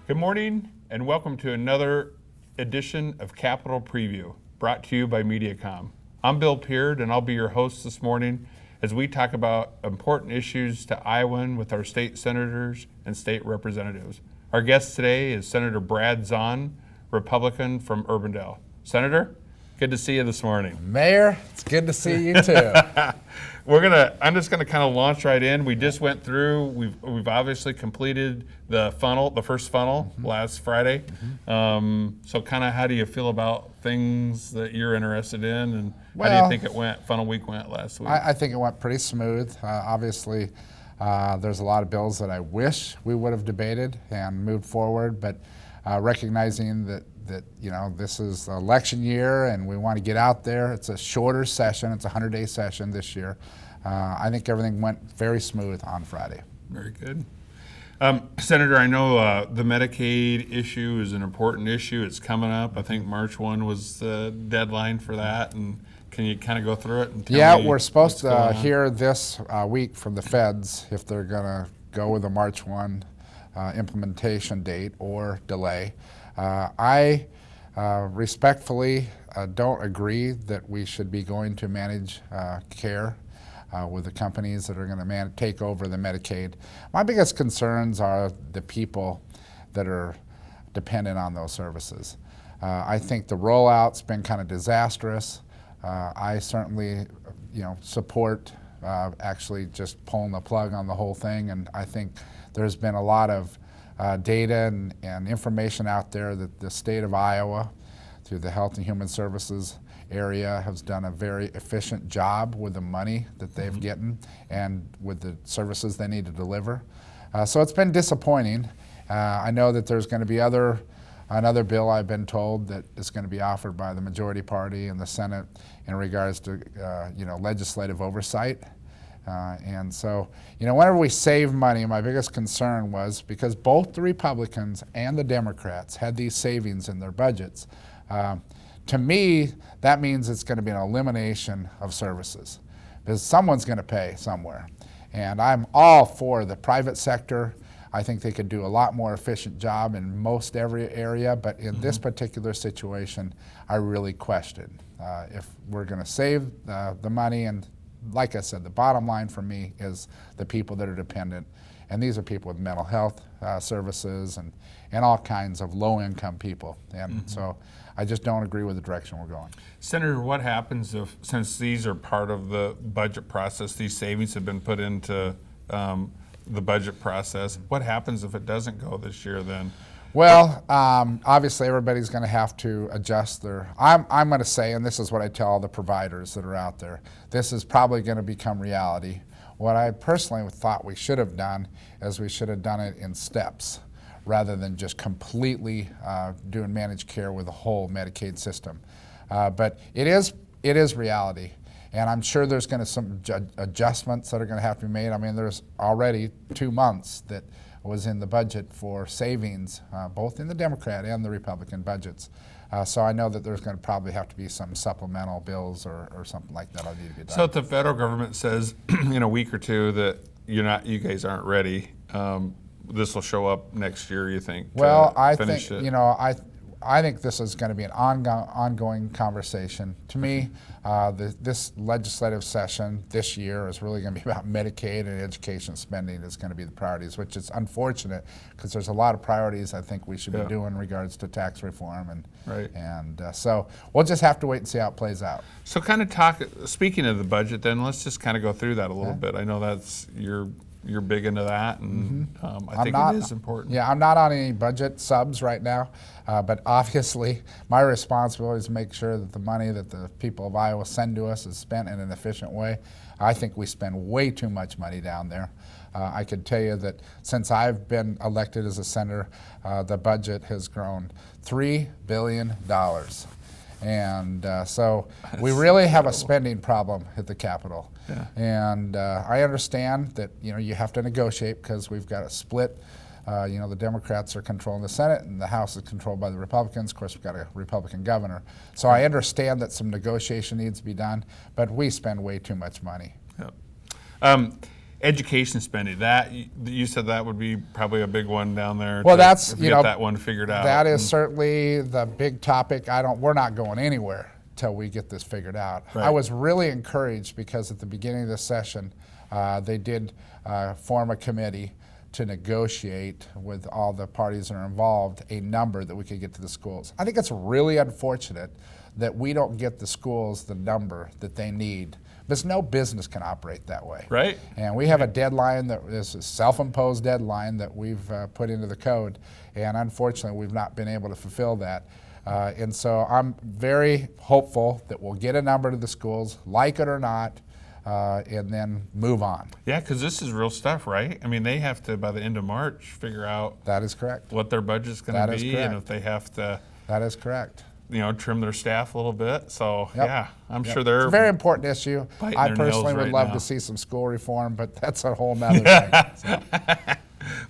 Good morning and welcome to another edition of Capitol Preview, brought to you by MediaCom. I'm Bill Peard and I'll be your host this morning as we talk about important issues to Iowa with our state senators and state representatives. Our guest today is Senator Brad Zaun, Republican from Urbandale. Senator, good to see you this morning. Mayor, it's good to see you too. I'm just gonna kind of launch right in. We just went through, we've obviously completed the first funnel last Friday. So kind of how do you feel about things that you're interested in, and how do you think funnel week went last week? I think it went pretty smooth. Obviously, there's a lot of bills that I wish we would have debated and moved forward, but recognizing that this is election year and we want to get out there. It's a shorter session. It's a 100-day session this year. I think everything went very smooth on Friday. Very good. Senator, I know the Medicaid issue is an important issue. It's coming up. I think March 1 was the deadline for that. And can you kind of go through it and tell me we're supposed to hear this week from the feds if they're going to go with a March 1 implementation date or delay. I respectfully don't agree that we should be going to manage care with the companies that are going to take over the Medicaid. My biggest concerns are the people that are dependent on those services. I think the rollout's been kind of disastrous. I certainly, support actually just pulling the plug on the whole thing, and I think there's been a lot of data and information out there that the state of Iowa, through the Health and Human Services area, has done a very efficient job with the money that they've gotten and with the services they need to deliver. So it's been disappointing. I know that there's going to be another bill, I've been told, that is going to be offered by the majority party in the Senate in regards to legislative oversight. And so, whenever we save money, my biggest concern was because both the Republicans and the Democrats had these savings in their budgets. To me, that means it's going to be an elimination of services because someone's going to pay somewhere. And I'm all for the private sector. I think they could do a lot more efficient job in most every area, but in this particular situation, I really question if we're going to save the money. And like I said, the bottom line for me is the people that are dependent, and these are people with mental health services and all kinds of low-income people. And so I just don't agree with the direction we're going. Senator, what happens since these are part of the budget process, these savings have been put into the budget process, what happens if it doesn't go this year then? Well, obviously everybody's going to have to adjust I'm going to say, and this is what I tell all the providers that are out there, this is probably going to become reality. What I personally thought we should have done is we should have done it in steps rather than just completely doing managed care with the whole Medicaid system. But it is reality. And I'm sure there's going to be some adjustments that are going to have to be made. I mean, there's already 2 months that was in the budget for savings, both in the Democrat and the Republican budgets. So I know that there's going to probably have to be some supplemental bills or something like that. I'll need to get done. So if the federal government says in a week or two that you guys aren't ready, this will show up next year, you think? Well, I think I think this is going to be an ongoing conversation. To me, this legislative session this year is really going to be about Medicaid and education spending is going to be the priorities, which is unfortunate because there's a lot of priorities I think we should be doing in regards to tax reform. And so we'll just have to wait and see how it plays out. So kind of speaking of the budget then, let's just kind of go through that a little bit. I know that's you're big into that, and I think it is important. Yeah, I'm not on any budget subs right now, but obviously my responsibility is to make sure that the money that the people of Iowa send to us is spent in an efficient way. I think we spend way too much money down there. I can tell you that since I've been elected as a senator, the budget has grown $3 billion. And so we really have a spending problem at the Capitol. Yeah. And I understand that you have to negotiate because we've got a split. The Democrats are controlling the Senate and the House is controlled by the Republicans. Of course, we've got a Republican governor. So I understand that some negotiation needs to be done, but we spend way too much money. Yep. education spending, that you said that would be probably a big one down there. Well, that's, if you get know, that one figured out. that is certainly the big topic. We're not going anywhere till we get this figured out. Right. I was really encouraged because at the beginning of this session, they did form a committee to negotiate with all the parties that are involved a number that we could get to the schools. I think it's really unfortunate that we don't get the schools the number that they need, because no business can operate that way. Right. And we have a deadline that is a self-imposed deadline that we've put into the code, and unfortunately we've not been able to fulfill that. And so I'm very hopeful that we'll get a number to the schools, like it or not, and then move on. Yeah, because this is real stuff, right? I mean, they have to, by the end of March, figure out That is correct. what their budget's going to be, and if they have to, That is correct. trim their staff a little bit. So, Yep. yeah, I'm Yep. sure they're It's a very important issue. biting I their nails personally would right love now. to see some school reform, but that's a whole nother thing. So,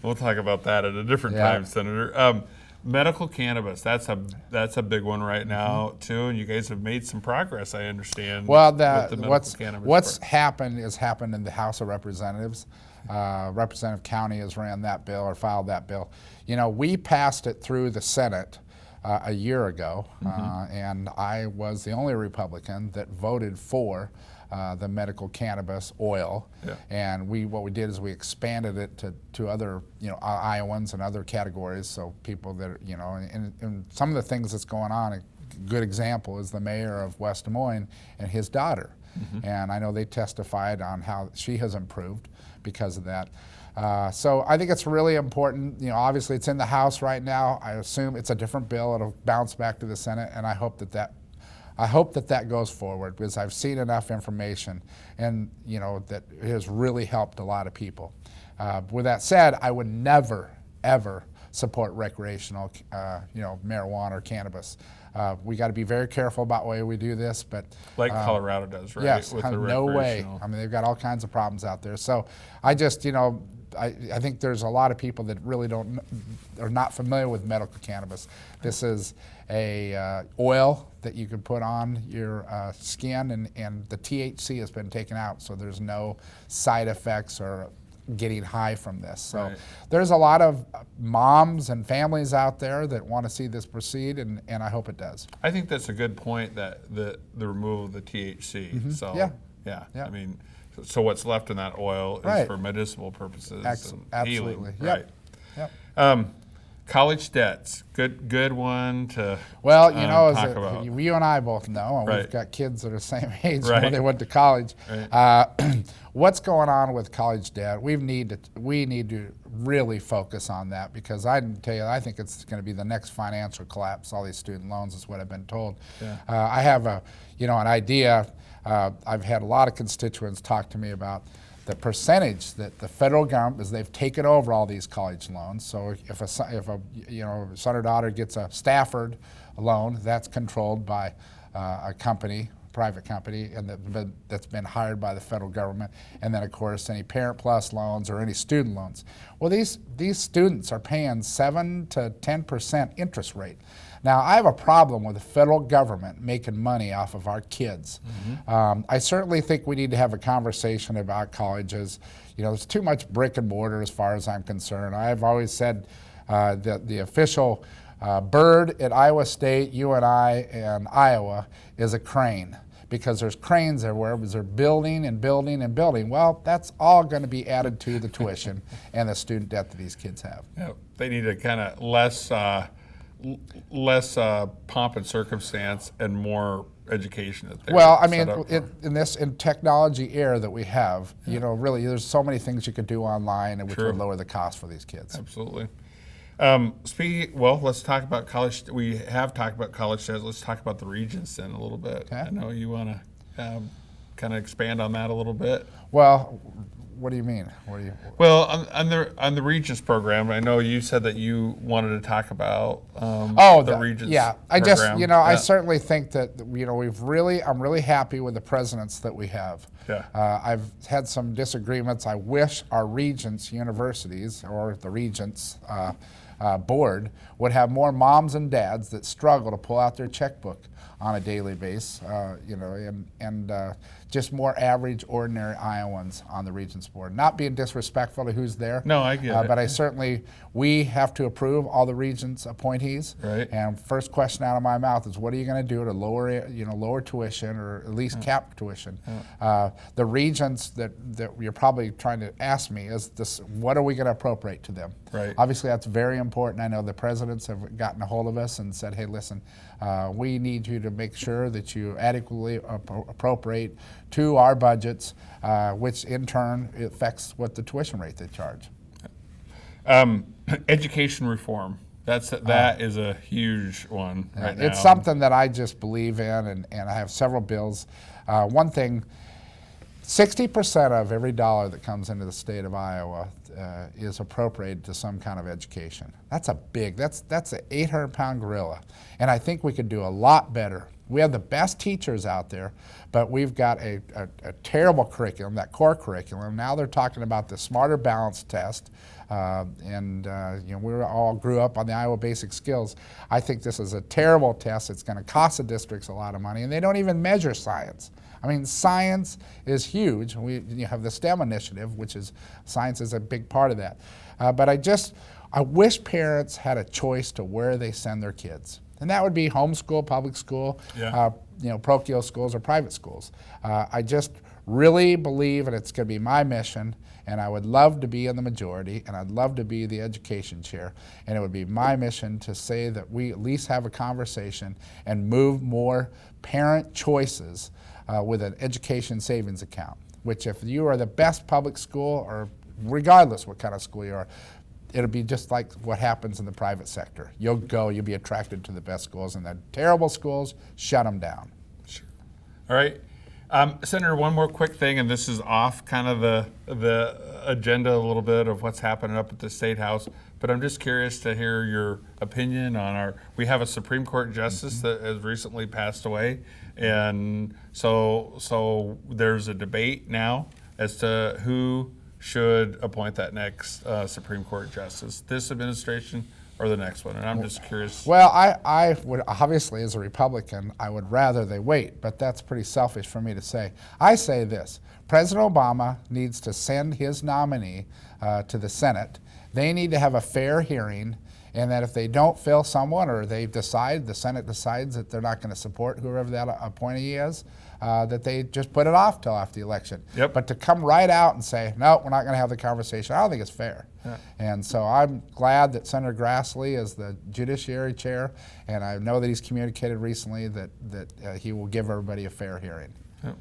We'll talk about that at a different Yeah. time, Senator. Medical cannabis, that's a big one right now, too, and you guys have made some progress, I understand, well, with the medical cannabis what's part. happened in the House of Representatives. Representative County has ran that bill or filed that bill. We passed it through the Senate a year ago, and I was the only Republican that voted for the medical cannabis oil. Yeah. And what we did is we expanded it to other, Iowans and other categories. So people that are, and some of the things that's going on, a good example is the mayor of West Des Moines and his daughter. And I know they testified on how she has improved because of that. So I think it's really important. Obviously it's in the House right now. I assume it's a different bill. It'll bounce back to the Senate, and I hope that goes forward, because I've seen enough information, and that it has really helped a lot of people. With that said, I would never, ever support recreational, marijuana or cannabis. We got to be very careful about the way we do this, but Like Colorado does, right? yes, With the no way. recreational. I mean, they've got all kinds of problems out there. So I just, I think there's a lot of people that really are not familiar with medical cannabis. This is a oil that you can put on your skin, and the THC has been taken out, so there's no side effects or getting high from this. So Right. there's a lot of moms and families out there that want to see this proceed, and I hope it does. I think that's a good point, that the removal of the THC. So, Yeah. yeah. I mean, so what's left in that oil is Right. for medicinal purposes and Absolutely. healing. Yep. Right. Yep. College debts, good one to Well, talk about. you and I both know, and Right. we've got kids that are the same age Right. when they went to college. Right. What's going on with college debt? We need to really focus on that, because I can tell you, I think it's going to be the next financial collapse. All these student loans is what I've been told. Yeah. I have an idea. I've had a lot of constituents talk to me about the percentage that the federal government, as they've taken over all these college loans. So if a son or daughter gets a Stafford loan, that's controlled by a company, private company, and that's been hired by the federal government. And then of course any Parent Plus loans or any student loans. Well, these students are paying 7 to 10% interest rate. Now, I have a problem with the federal government making money off of our kids. I certainly think we need to have a conversation about colleges. There's too much brick and mortar as far as I'm concerned. I've always said that the official bird at Iowa State, UNI, and Iowa is a crane, because there's cranes everywhere, because they're building and building and building. Well, that's all going to be added to the tuition and the student debt that these kids have. Yeah, they need a kind of less pomp and circumstance and more education. That they're Well, I set mean, up for. in technology era that we have, really, there's so many things you could do online, and which True. would lower the cost for these kids. Absolutely. Let's talk about college. We have talked about college debt. Let's talk about the Regents then a little bit. Okay. I know you want to kind of expand on that a little bit. Well, what do you mean? Well, on the Regents program, I know you said that you wanted to talk about the Regents yeah. program. I certainly think that I'm really happy with the presidents that we have. Yeah. I've had some disagreements. I wish our Regents universities, or the Regents board, would have more moms and dads that struggle to pull out their checkbook. on a daily basis, and just more average, ordinary Iowans on the Regents Board. Not being disrespectful to who's there. No, I get it. But we have to approve all the Regents appointees. Right. And first question out of my mouth is, what are you going to do to lower tuition or at least cap tuition? The Regents that you're probably trying to ask me is this: what are we going to appropriate to them? Right. Obviously, that's very important. I know the presidents have gotten a hold of us and said, hey, listen, we need you to make sure that you adequately appropriate to our budgets, which in turn affects what the tuition rate they charge. Education reform. That is a huge one right now. It's something that I just believe in, and I have several bills. One thing, 60% of every dollar that comes into the state of Iowa is appropriated to some kind of education. That's an 800-pound gorilla, and I think we could do a lot better. We have the best teachers out there, but we've got a terrible curriculum, that core curriculum. Now they're talking about the Smarter Balance test, we all grew up on the Iowa Basic Skills. I think this is a terrible test. It's going to cost the districts a lot of money, and they don't even measure science. I mean, science is huge. You have the STEM initiative, which is science is a big part of that. But I wish parents had a choice to where they send their kids. And that would be homeschool, public school, parochial schools, or private schools. I just really believe, and it's going to be my mission, and I would love to be in the majority, and I'd love to be the education chair, and it would be my mission to say that we at least have a conversation and move more parent choices with an education savings account, which if you are the best public school, or regardless what kind of school you are, it'll be just like what happens in the private sector. You'll be attracted to the best schools, and the terrible schools, shut them down. Sure. All right. Senator, one more quick thing, and this is off kind of the agenda a little bit of what's happening up at the State House, but I'm just curious to hear your opinion on we have a Supreme Court justice that has recently passed away, and so there's a debate now as to who should appoint that next Supreme Court justice, this administration or the next one, and I'm just curious. Well, I would, obviously, as a Republican, I would rather they wait, but that's pretty selfish for me to say. I say this: President Obama needs to send his nominee to the Senate. They need to have a fair hearing, and that if they don't fill someone, or the Senate decides that they're not going to support whoever that appointee is, that they just put it off till after the election. Yep. But to come right out and say, no, we're not going to have the conversation, I don't think it's fair. Yeah. And so I'm glad that Senator Grassley is the Judiciary Chair, and I know that he's communicated recently that he will give everybody a fair hearing. Yep.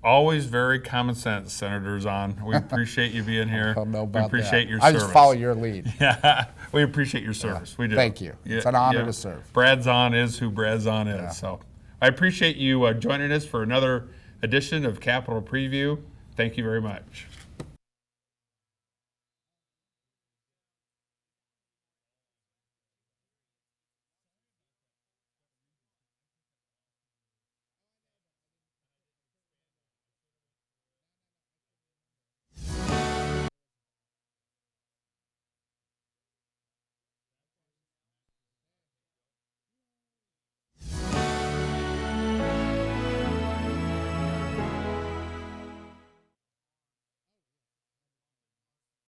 Always very common sense, Senator Zaun. We appreciate you being here. I don't know about we appreciate that. your I service. just follow your lead. Yeah, we appreciate your service. We do. Thank you. It's an honor to serve. Brad Zaun is who Brad Zaun is. So I appreciate you joining us for another edition of Capitol Preview. Thank you very much.